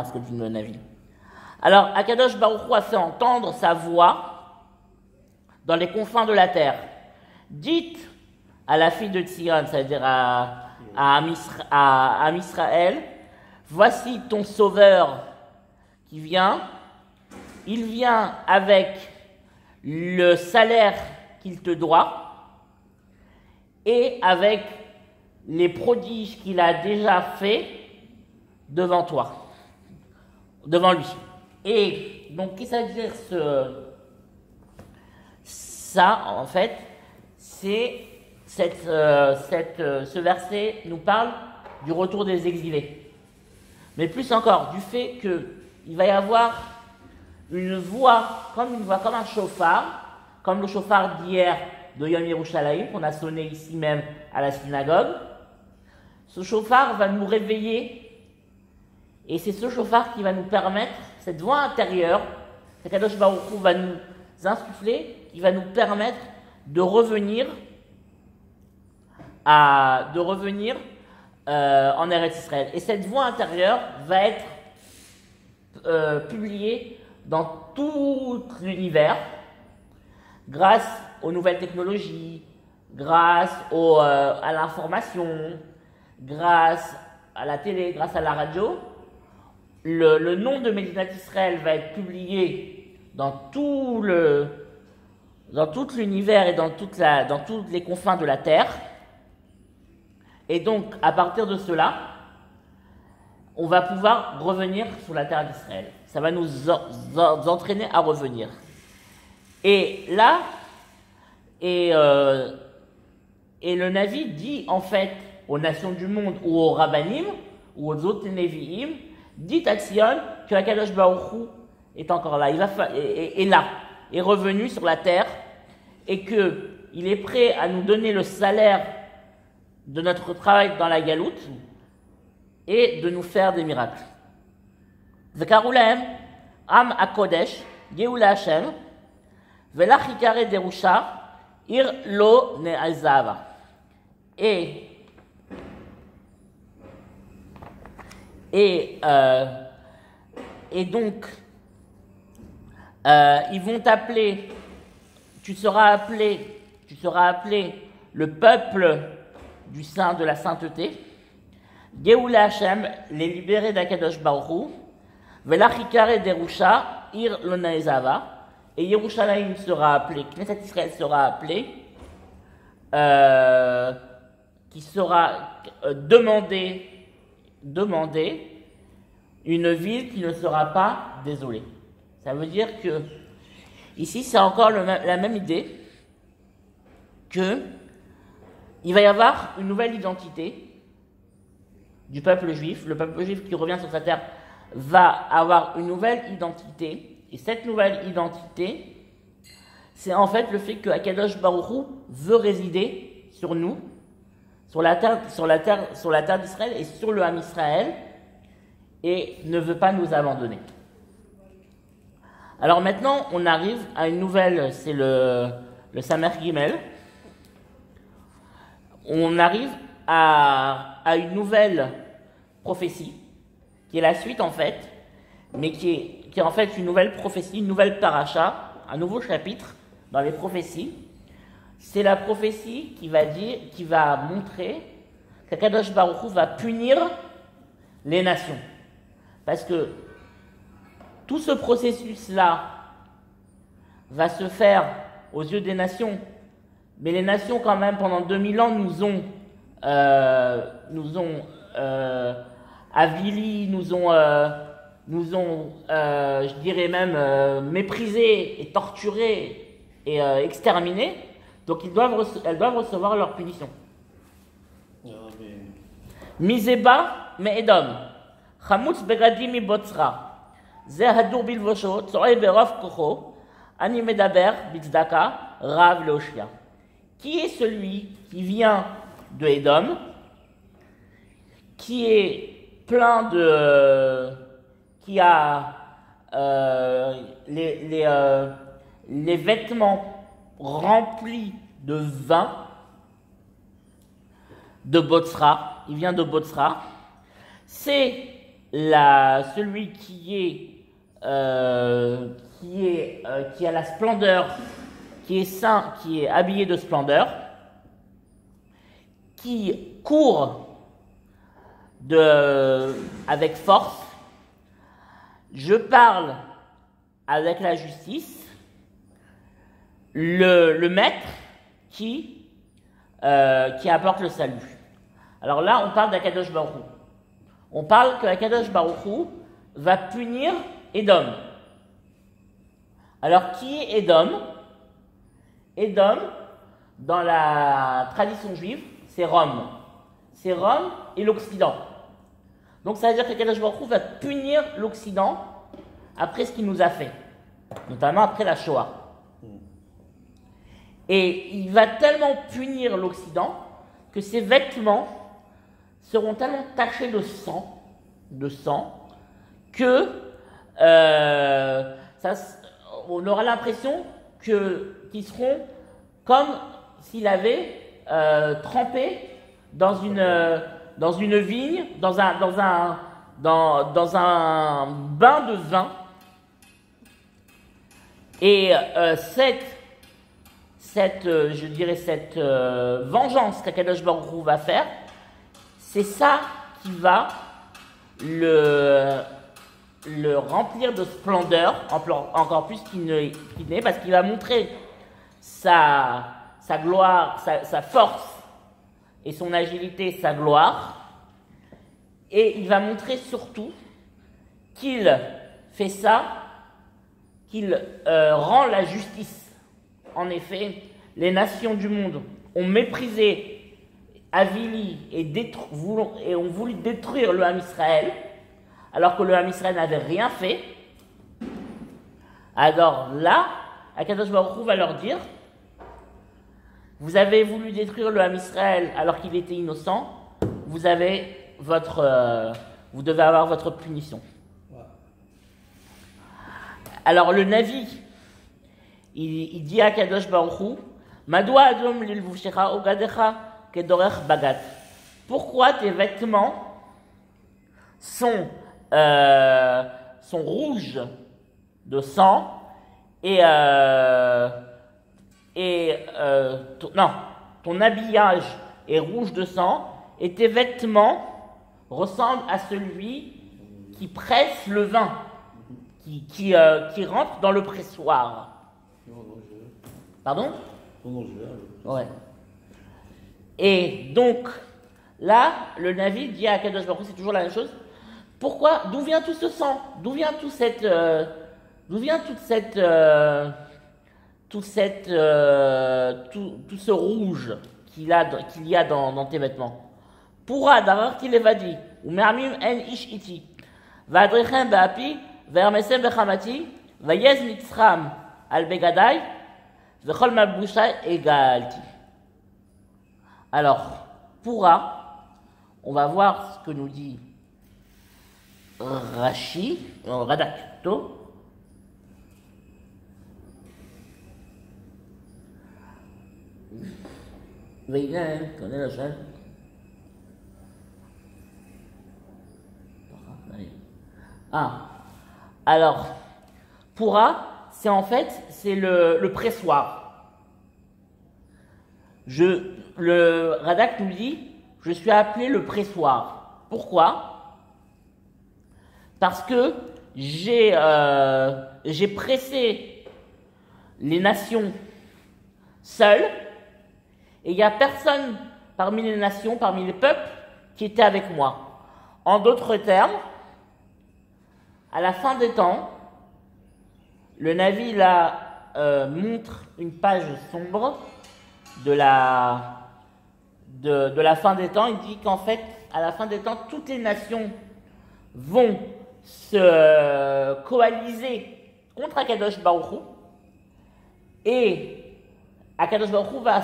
ce que dit le Navi. Alors, Akadosh Baruch Hu a fait entendre sa voix dans les confins de la terre. Dites à la fille de Tzion, c'est-à-dire à Am Israël, voici ton sauveur qui vient. Il vient avec le salaire qu'il te doit et avec les prodiges qu'il a déjà fait devant toi, devant lui. Et donc, qu'est-ce que ça veut dire ça, en fait, c'est ce verset nous parle du retour des exilés. Mais plus encore, du fait qu'il va y avoir une voix, comme un chauffard, comme le chauffard d'hier de Yom Yerushalayim, qu'on a sonné ici même à la synagogue. Ce chauffard va nous réveiller, et c'est ce chauffard qui va nous permettre, cette voix intérieure, que Kadosh Baruch Hu va nous insuffler, qui va nous permettre de revenir en Eretz Israël. Et cette voix intérieure va être publiée dans tout l'univers, grâce aux nouvelles technologies, grâce à l'information, grâce à la télé, grâce à la radio. Le nom de Médinat Israël va être publié dans tout l'univers et dans tous les confins de la terre. Et donc, à partir de cela, on va pouvoir revenir sur la terre d'Israël. Ça va nous entraîner à revenir. Et là, et le Navi dit en fait aux nations du monde ou aux Rabbanim ou aux autres Nevi'im, dit à Tzion que Akadosh Baruch Hu est encore là, est revenu sur la terre et qu'il est prêt à nous donner le salaire de notre travail dans la galoute et de nous faire des miracles. Vekaru lahem Am HaKodesh Geula Hashem Velach Ikare Derusha Ir Lo Ne'azava. Et donc ils vont t'appeler, tu seras appelé le peuple du sein de la sainteté, Geoula Hashem, les libérés d'Akadosh Baruch Hu, Velach Ikare Derusha Ir Lo Ne'azava, et Yerushalayim sera appelé, Knesset Israël sera appelé, qui sera demandé une ville qui ne sera pas désolée. Ça veut dire que ici c'est encore la même idée que il va y avoir une nouvelle identité du peuple juif. Le peuple juif qui revient sur sa terre va avoir une nouvelle identité. Et cette nouvelle identité, c'est en fait le fait que Akadosh Baruch Hu veut résider sur nous, sur la terre d'Israël et sur le Ham Israël, et ne veut pas nous abandonner. Alors maintenant, on arrive à une nouvelle, c'est le Samer Gimel. On arrive à une nouvelle prophétie, qui est la suite en fait, mais qui est en fait une nouvelle prophétie, une nouvelle paracha, un nouveau chapitre dans les prophéties. C'est la prophétie qui va montrer qu'Akadosh Baruch Hu va punir les nations. Parce que tout ce processus-là va se faire aux yeux des nations, mais les nations quand même pendant 2000 ans nous ont avilis, nous ont je dirais même méprisés et torturés et exterminés. Donc elles doivent recevoir leur punition. Miseba me'edom Chamutz begadim mibotzra Ze hadur bilvosho Tzoe berov kocho Ani medaber bitzdaka Rav leoshia. Qui est celui qui vient de Édom, qui est plein qui a les vêtements remplis de vin de Botzra, il vient de Botzra, c'est celui qui a la splendeur, qui est saint, qui est habillé de splendeur, qui court avec force. Je parle avec la justice, le maître qui apporte le salut. Alors là, on parle d'Akadosh Baruch Hu. On parle que Akadosh Baruch Hu va punir Édom. Alors, qui est Édom? Édom, dans la tradition juive, c'est Rome. C'est Rome et l'Occident. Donc, ça veut dire qu'Akadosh Baruch Hu va punir l'Occident après ce qu'il nous a fait, notamment après la Shoah. Et il va tellement punir l'Occident que ses vêtements seront tellement tachés de sang, que on aura l'impression qu'ils seront comme s'il avait trempé dans une vigne, dans un bain de vin. Et cette vengeance qu'Akadosh Baruch Hu va faire, c'est ça qui va le remplir de splendeur, encore plus qu'il n'est, parce qu'il va montrer sa gloire, sa force et son agilité, sa gloire, et il va montrer surtout qu'il fait ça, qu'il rend la justice. En effet, les nations du monde ont méprisé, avili et ont voulu détruire le Ham Israël, alors que le Ham Israël n'avait rien fait. Alors là, Akadosh Baruch Hu va leur dire: vous avez voulu détruire le Ham Israël alors qu'il était innocent, vous devez avoir votre punition. Alors le Navi, il dit à Kadosh Baruch Hu: Madoua adom lilvushecha ogadecha kedorech bagat. Pourquoi tes vêtements sont rouges de sang ton habillage est rouge de sang et tes vêtements ressemblent à celui qui presse le vin, qui rentre dans le pressoir. Pardon? Ouais. Et donc, là, le Navi dit à Kadosh Baruch Hu, c'est toujours la même chose. Pourquoi? D'où vient tout ce sang? D'où vient tout ce rouge qu'il y a dans tes vêtements? Pourra dararti levadi ou mermim en ish iti vadrechem beapi vermesem bechamati vayez mitzram al begadai vechol mabusha egalti. Alors, pourra, on va voir ce que nous dit Rashi, Radakto. Alors, pourra, c'est en fait, c'est le pressoir. Le Radak nous dit, je suis appelé le pressoir. Pourquoi? Parce que j'ai pressé les nations seules, et il n'y a personne parmi les nations, parmi les peuples, qui était avec moi. En d'autres termes, à la fin des temps, le Navi là montre une page sombre de la fin des temps. Il dit qu'en fait, à la fin des temps, toutes les nations vont se coaliser contre Akadosh Baruch Hu, et Akadosh Baruch Hu va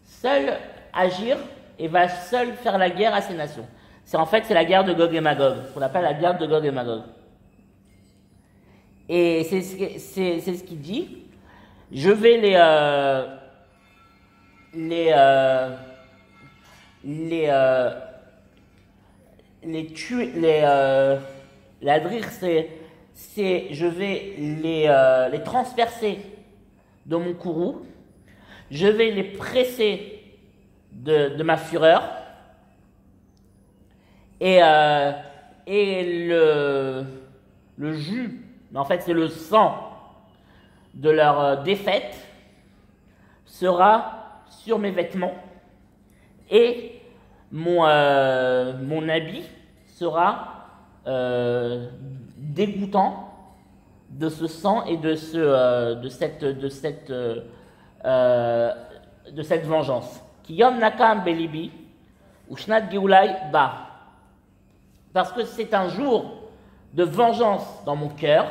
seul agir et va seul faire la guerre à ces nations. C'est la guerre de Gog et Magog, qu'on appelle la guerre de Gog et Magog. Et c'est ce qu'il dit. Je vais les tuer, la drire, c'est je vais les transpercer de mon courroux, je vais les presser de ma fureur, et le jus, mais en fait c'est le sang de leur défaite, sera sur mes vêtements, et mon habit sera dégoûtant de ce sang et de cette vengeance. Kiyom nakam belibi ou shnat geulai ba. Parce que c'est un jour de vengeance dans mon cœur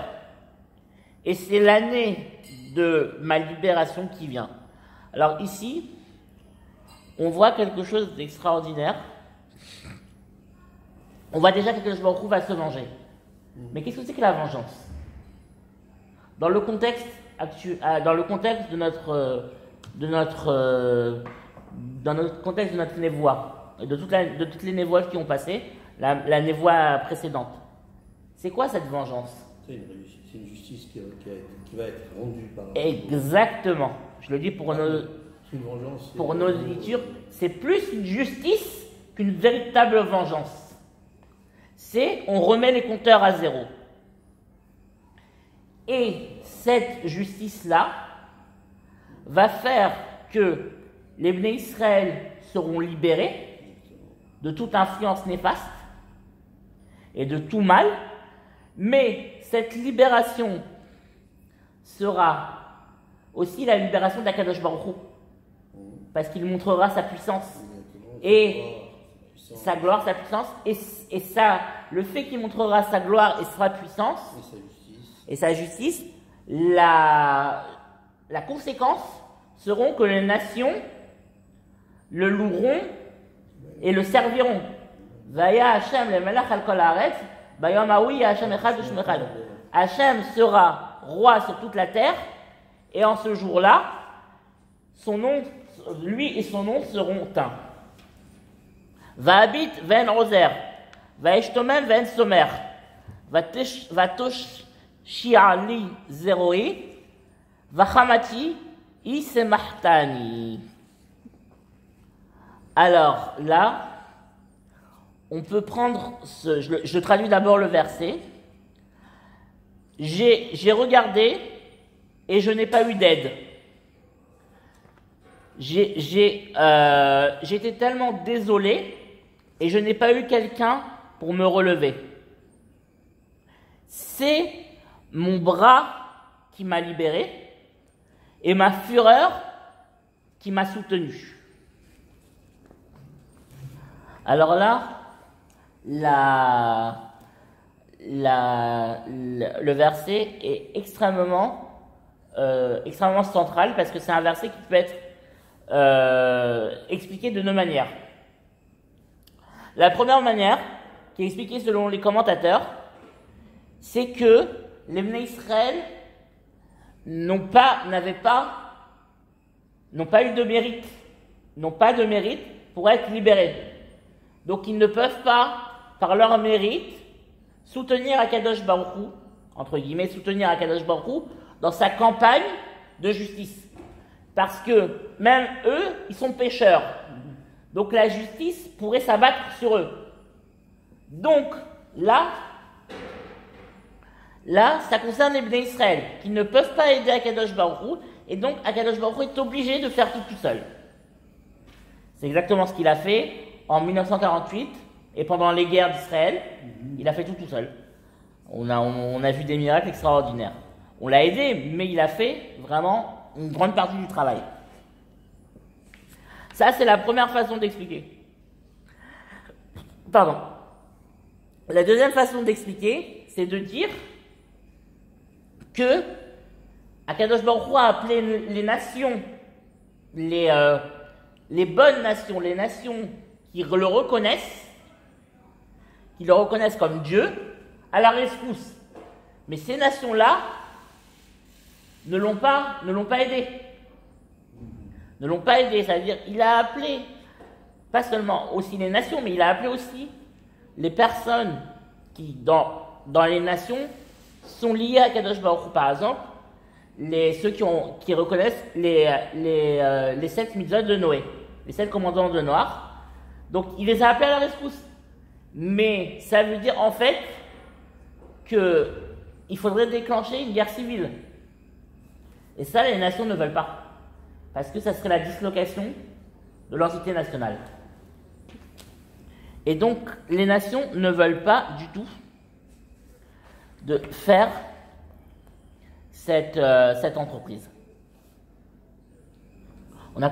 et c'est l'année de ma libération qui vient. Alors ici, on voit quelque chose d'extraordinaire. On voit déjà que le Baruch Hu va se venger. Mais qu'est-ce que c'est que la vengeance? Dans le contexte actuel, dans le contexte de notre contexte de notre névoie, et de toutes les névoies qui ont passé, la névoie précédente. C'est quoi cette vengeance? C'est une justice qui va être rendue par... Exactement. Je le dis pour nos écritures, c'est plus une justice qu'une véritable vengeance. C'est on remet les compteurs à zéro. Et cette justice-là va faire que les Bnei Israël seront libérés de toute influence néfaste et de tout mal, mais cette libération sera aussi la libération d'Akadosh Baruch Hu, parce qu'il montrera sa puissance et sa gloire, sa puissance, et ça, le fait qu'il montrera sa gloire et sa puissance et sa justice, la conséquence seront que les nations le loueront et le serviront. Vaya Hashem le melach al kol haaretz, bayom hahui Hashem echad v'shem echad. Hashem sera roi sur toute la terre, et en ce jour-là, son nom, lui et son nom seront teints. Va'abit ve'en ozer, va'eshtomem ve'en somer, va'tosh shi'ali zeroi, va'chamati isemahtani. Alors là, on peut prendre je traduis d'abord le verset. J'ai regardé et je n'ai pas eu d'aide. J'étais tellement désolé et je n'ai pas eu quelqu'un pour me relever. C'est mon bras qui m'a libéré et ma fureur qui m'a soutenu. Alors là, le verset est extrêmement central parce que c'est un verset qui peut être expliqué de deux manières. La première manière, qui est expliquée selon les commentateurs, c'est que les Bnei Israël n'ont pas eu de mérite pour être libérés. Donc ils ne peuvent pas, par leur mérite, soutenir Akadosh Baruch Hu, entre guillemets, soutenir Akadosh Baruch Hu dans sa campagne de justice. Parce que même eux, ils sont pécheurs. Donc la justice pourrait s'abattre sur eux. Donc là, ça concerne les Bnei Israël, qui ne peuvent pas aider Akadosh Baruch Hu, et donc Akadosh Baruch Hu est obligé de faire tout seul. C'est exactement ce qu'il a fait en 1948 et pendant les guerres d'Israël. Il a fait tout seul. On a vu des miracles extraordinaires. On l'a aidé, mais il a fait vraiment une grande partie du travail. Ça, c'est la première façon d'expliquer. Pardon. La deuxième façon d'expliquer, c'est de dire que Akadosh Baruch Hu a appelé les nations, les bonnes nations, les nations qui le reconnaissent comme Dieu, à la rescousse. Mais ces nations-là ne l'ont pas aidé. Ne l'ont pas aidé, c'est-à-dire il a appelé, pas seulement aussi les nations, mais il a appelé aussi les personnes qui, dans les nations, sont liées à Kadosh Baruch Hu, par exemple, ceux qui reconnaissent les 7 mitzvot de Noé, les 7 commandements de Noir. Donc, il les a appelés à la rescousse. Mais ça veut dire, en fait, qu'il faudrait déclencher une guerre civile. Et ça, les nations ne veulent pas. Parce que ça serait la dislocation de l'entité nationale. Et donc, les nations ne veulent pas du tout de faire cette entreprise. On a